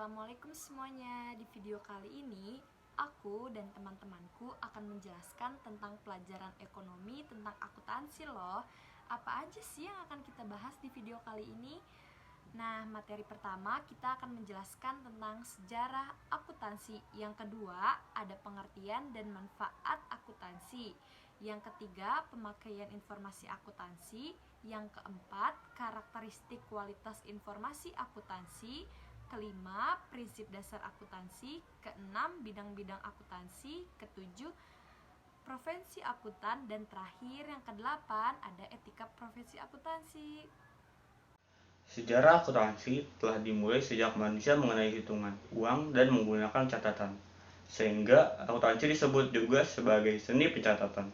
Assalamualaikum semuanya. Di video kali ini, aku dan teman-temanku akan menjelaskan tentang pelajaran ekonomi tentang akuntansi loh. Apa aja sih yang akan kita bahas di video kali ini? Nah, materi pertama kita akan menjelaskan tentang sejarah akuntansi. Yang kedua, ada pengertian dan manfaat akuntansi. Yang ketiga, pemakaian informasi akuntansi. Yang keempat, karakteristik kualitas informasi akuntansi. Kelima, prinsip dasar akuntansi. Keenam, bidang-bidang akuntansi. Ketujuh, profesi akuntan. Dan terakhir, yang kedelapan, ada etika profesi akuntansi. Sejarah akuntansi telah dimulai sejak manusia mengenai hitungan uang dan menggunakan catatan, sehingga akuntansi disebut juga sebagai seni pencatatan.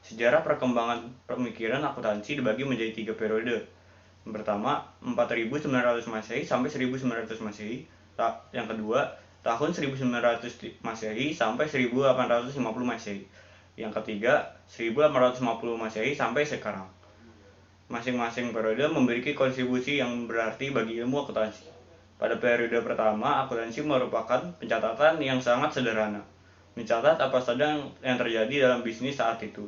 Sejarah perkembangan pemikiran akuntansi dibagi menjadi 3 periode. Yang pertama, 4900 Masehi sampai 1900 Masehi. Yang kedua, tahun 1900 Masehi sampai 1850 Masehi. Yang ketiga, 1850 Masehi sampai sekarang. Masing-masing periode memiliki kontribusi yang berarti bagi ilmu akuntansi. Pada periode pertama, akuntansi merupakan pencatatan yang sangat sederhana, mencatat apa saja yang terjadi dalam bisnis saat itu.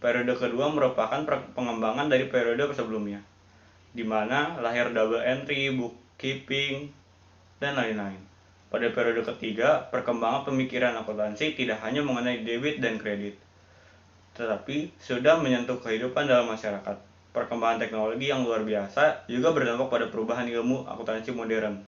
Periode kedua merupakan pengembangan dari periode sebelumnya, di mana lahir double entry, bookkeeping, dan lain-lain. Pada periode ketiga, perkembangan pemikiran akuntansi tidak hanya mengenai debit dan kredit, tetapi sudah menyentuh kehidupan dalam masyarakat. Perkembangan teknologi yang luar biasa juga berdampak pada perubahan ilmu akuntansi modern.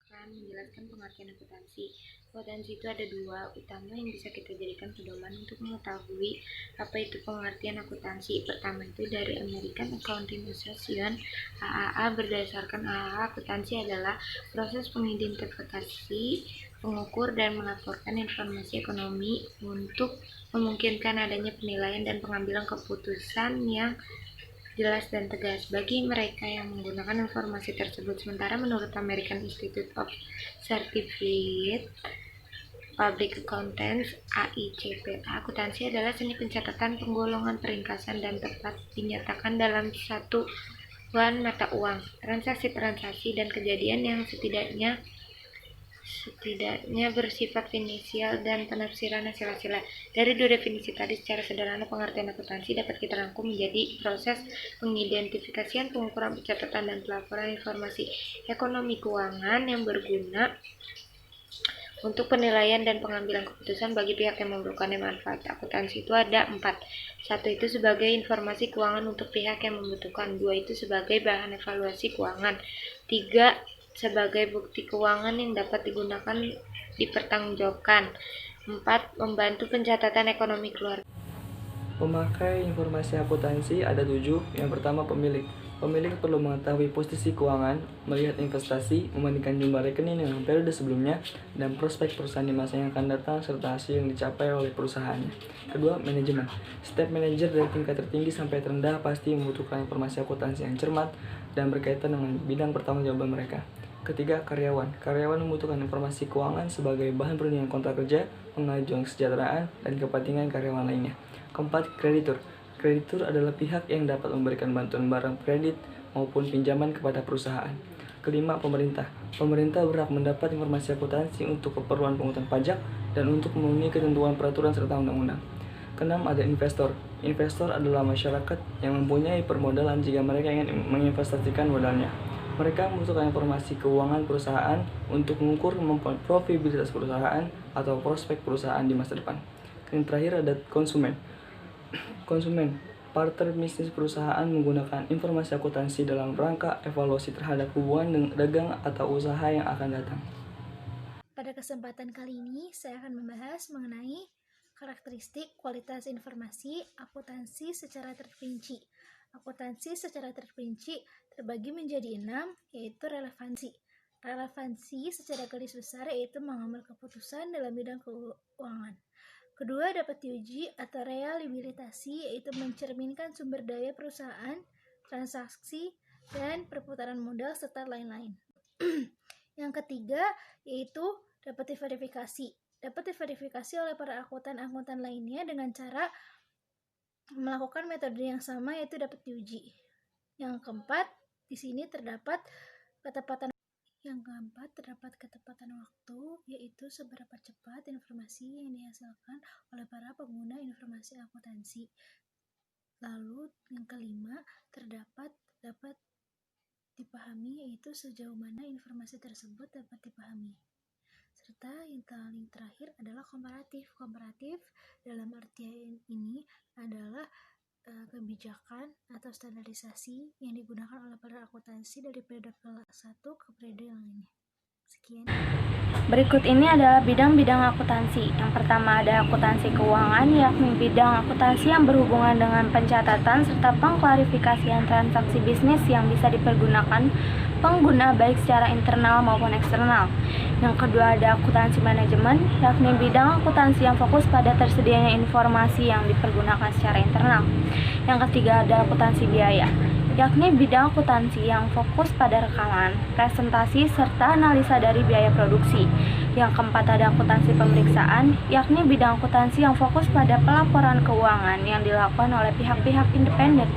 Akan menjelaskan pengertian akuntansi. Akuntansi itu ada dua utama yang bisa kita jadikan pedoman untuk mengetahui apa itu pengertian akuntansi. Pertama itu dari American Accounting Association AAA. Berdasarkan AAA, akuntansi adalah proses mengidentifikasi, mengukur, dan melaporkan informasi ekonomi untuk memungkinkan adanya penilaian dan pengambilan keputusan yang jelas dan tegas bagi mereka yang menggunakan informasi tersebut. Sementara menurut American Institute of Certified Public Accountants (AICPA), akuntansi adalah seni pencatatan, penggolongan, peringkasan, dan tepat dinyatakan dalam satuan mata uang, transaksi-transaksi, dan kejadian yang setidaknya bersifat finansial dan penafsiran hasil-hasil. Dari dua definisi tadi, secara sederhana pengertian akuntansi dapat kita rangkum menjadi proses pengidentifikasian, pengukuran, pencatatan, dan pelaporan informasi ekonomi keuangan yang berguna untuk penilaian dan pengambilan keputusan bagi pihak yang memerlukannya. Manfaat akuntansi itu ada 4. 1 itu sebagai informasi keuangan untuk pihak yang membutuhkan. 2 itu sebagai bahan evaluasi keuangan. 3 sebagai bukti keuangan yang dapat digunakan dipertanggungjawabkan. 4 membantu pencatatan ekonomi keluarga. Pemakai informasi akuntansi ada 7. Yang pertama, pemilik. Pemilik perlu mengetahui posisi keuangan, melihat investasi, membandingkan jumlah rekening dengan periode sebelumnya, dan prospek perusahaan di masa yang akan datang, serta hasil yang dicapai oleh perusahaannya. Kedua, manajemen. Setiap manajer dari tingkat tertinggi sampai terendah pasti membutuhkan informasi akuntansi yang cermat dan berkaitan dengan bidang pertanggungjawaban mereka. Ketiga, karyawan. Karyawan membutuhkan informasi keuangan sebagai bahan perundingan kontrak kerja, pengajuan kesejahteraan, dan kepentingan karyawan lainnya. Keempat, kreditur. Kreditur adalah pihak yang dapat memberikan bantuan barang kredit maupun pinjaman kepada perusahaan. Kelima, pemerintah. Pemerintah berhak mendapat informasi akuntansi untuk keperluan pungutan pajak dan untuk memenuhi ketentuan peraturan serta undang-undang. Keenam, ada investor. Investor adalah masyarakat yang mempunyai permodalan jika mereka ingin menginvestasikan modalnya. Mereka membutuhkan informasi keuangan perusahaan untuk mengukur kemampuan profitabilitas perusahaan atau prospek perusahaan di masa depan. Yang terakhir ada konsumen. Konsumen, partner bisnis perusahaan menggunakan informasi akuntansi dalam rangka evaluasi terhadap hubungan dagang atau usaha yang akan datang. Pada kesempatan kali ini, saya akan membahas mengenai karakteristik kualitas informasi akuntansi secara terperinci. Akuntansi secara terperinci terbagi menjadi 6, yaitu relevansi. Relevansi secara garis besar yaitu mengambil keputusan dalam bidang keuangan. Kedua, dapat diuji atau reliabilitasi, yaitu mencerminkan sumber daya perusahaan, transaksi, dan perputaran modal, serta lain-lain. Yang ketiga, yaitu dapat diverifikasi. Dapat diverifikasi oleh para akuntan-akuntan lainnya dengan cara melakukan metode yang sama, yaitu dapat diuji. Yang keempat, di sini terdapat ketepatan. Yang keempat, terdapat ketepatan waktu, yaitu seberapa cepat informasi yang dihasilkan oleh para pengguna informasi akuntansi. Lalu yang kelima, dapat dipahami, yaitu sejauh mana informasi tersebut dapat dipahami. Serta yang paling terakhir adalah komparatif. Komparatif dalam artian ini adalah kebijakan atau standarisasi yang digunakan oleh para akuntansi dari periode ke-1 ke periode yang lainnya. Sekian. Berikut ini adalah bidang-bidang akuntansi. Yang pertama ada akuntansi keuangan, yakni bidang akuntansi yang berhubungan dengan pencatatan serta pengklarifikasian transaksi bisnis yang bisa dipergunakan pengguna baik secara internal maupun eksternal. Yang kedua ada akuntansi manajemen, yakni bidang akuntansi yang fokus pada tersedianya informasi yang dipergunakan secara internal. Yang ketiga ada akuntansi biaya, yakni bidang akuntansi yang fokus pada rekaman, presentasi, serta analisa dari biaya produksi. Yang keempat ada akuntansi pemeriksaan, yakni bidang akuntansi yang fokus pada pelaporan keuangan yang dilakukan oleh pihak-pihak independen.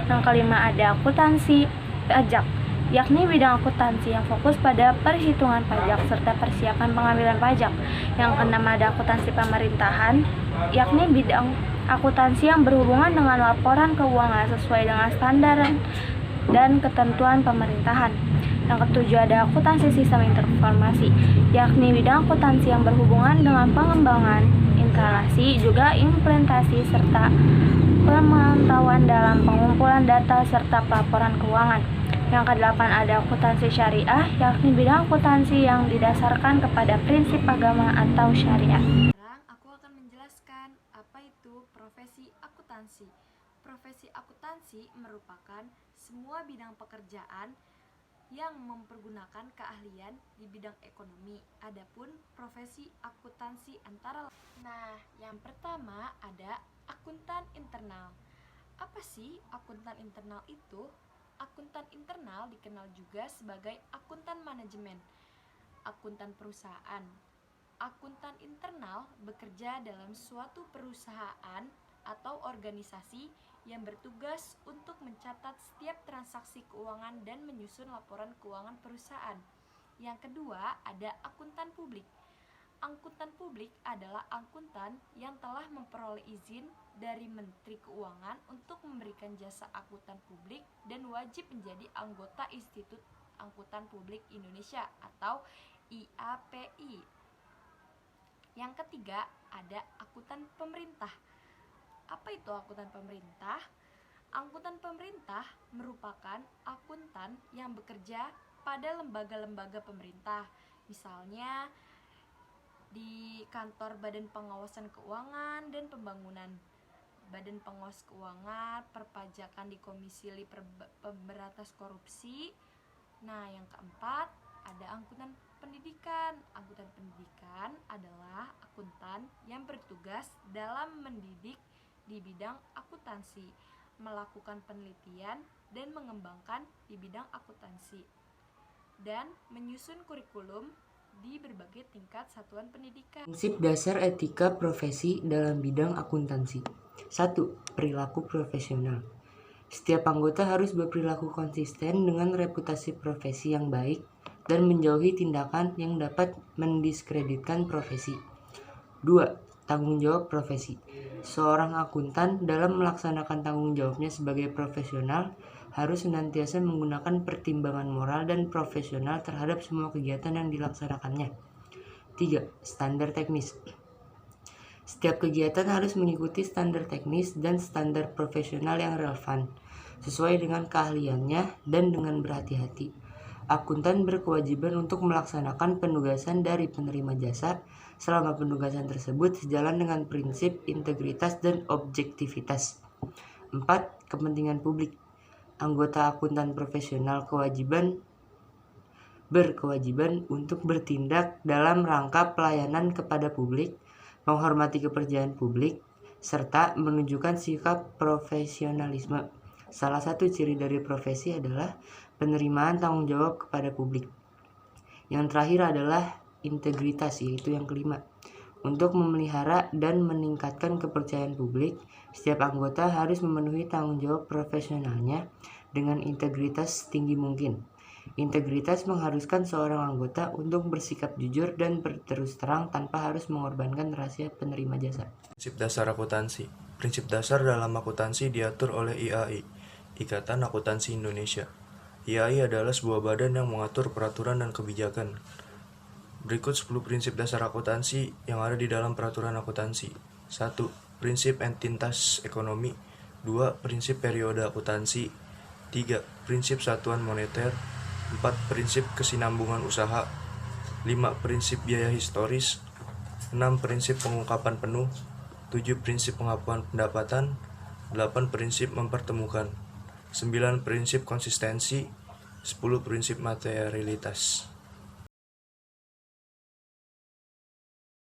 Yang kelima ada akuntansi pajak, yakni bidang akuntansi yang fokus pada perhitungan pajak serta persiapan pengambilan pajak. Yang keenam ada akuntansi pemerintahan, yakni bidang akuntansi yang berhubungan dengan laporan keuangan sesuai dengan standar dan ketentuan pemerintahan. Yang ketujuh ada akuntansi sistem informasi, yakni bidang akuntansi yang berhubungan dengan pengembangan, instalasi, juga implementasi serta pemantauan dalam pengumpulan data serta pelaporan keuangan. Yang kedelapan ada akuntansi syariah, yakni bidang akuntansi yang didasarkan kepada prinsip agama atau syariah. Sekarang aku akan menjelaskan apa itu profesi akuntansi. Profesi akuntansi merupakan semua bidang pekerjaan yang mempergunakan keahlian di bidang ekonomi. Adapun profesi akuntansi antara yang pertama ada akuntan internal. Apa sih akuntan internal itu? Akuntan internal dikenal juga sebagai akuntan manajemen, akuntan perusahaan. Akuntan internal bekerja dalam suatu perusahaan atau organisasi yang bertugas untuk mencatat setiap transaksi keuangan dan menyusun laporan keuangan perusahaan. Yang kedua, ada akuntan publik. Akuntan publik adalah akuntan yang telah memperoleh izin dari Menteri Keuangan untuk memberikan jasa akuntan publik dan wajib menjadi anggota Institut Akuntan Publik Indonesia atau IAPI. Yang ketiga, ada akuntan pemerintah. Apa itu akuntan pemerintah? Akuntan pemerintah merupakan akuntan yang bekerja pada lembaga-lembaga pemerintah, misalnya di kantor Badan Pengawasan Keuangan dan Pembangunan, Badan Pengawas Keuangan, Perpajakan di Komisi Pemberantasan Korupsi. Yang keempat, ada akuntan pendidikan. Akuntan pendidikan adalah akuntan yang bertugas dalam mendidik di bidang akuntansi, melakukan penelitian dan mengembangkan di bidang akuntansi, dan menyusun kurikulum di berbagai tingkat satuan pendidikan. Prinsip dasar etika profesi dalam bidang akuntansi. 1. Perilaku profesional. Setiap anggota harus berperilaku konsisten dengan reputasi profesi yang baik dan menjauhi tindakan yang dapat mendiskreditkan profesi. 2. Tanggung jawab profesi. Seorang akuntan dalam melaksanakan tanggung jawabnya sebagai profesional harus senantiasa menggunakan pertimbangan moral dan profesional terhadap semua kegiatan yang dilaksanakannya. 3. Standar teknis. Setiap kegiatan harus mengikuti standar teknis dan standar profesional yang relevan, sesuai dengan keahliannya dan dengan berhati-hati. Akuntan berkewajiban untuk melaksanakan penugasan dari penerima jasa selama penugasan tersebut sejalan dengan prinsip integritas dan objektivitas. 4. Kepentingan publik. Anggota akuntan profesional berkewajiban untuk bertindak dalam rangka pelayanan kepada publik, menghormati kepercayaan publik, serta menunjukkan sikap profesionalisme. Salah satu ciri dari profesi adalah penerimaan tanggung jawab kepada publik. Yang terakhir adalah integritas, yaitu yang kelima. Untuk memelihara dan meningkatkan kepercayaan publik, setiap anggota harus memenuhi tanggung jawab profesionalnya dengan integritas setinggi mungkin. Integritas mengharuskan seorang anggota untuk bersikap jujur dan berterus terang tanpa harus mengorbankan rahasia penerima jasa. Prinsip dasar akuntansi. Prinsip dasar dalam akuntansi diatur oleh IAI, Ikatan Akuntansi Indonesia. IAI adalah sebuah badan yang mengatur peraturan dan kebijakan. Berikut 10 prinsip dasar akuntansi yang ada di dalam peraturan akuntansi. 1. Prinsip entitas ekonomi. 2. Prinsip periode akuntansi. 3. Prinsip satuan moneter. 4. Prinsip kesinambungan usaha. 5. Prinsip biaya historis. 6. Prinsip pengungkapan penuh. 7. Prinsip pengakuan pendapatan. 8. Prinsip mempertemukan. 9. Prinsip konsistensi. 10. Prinsip materialitas.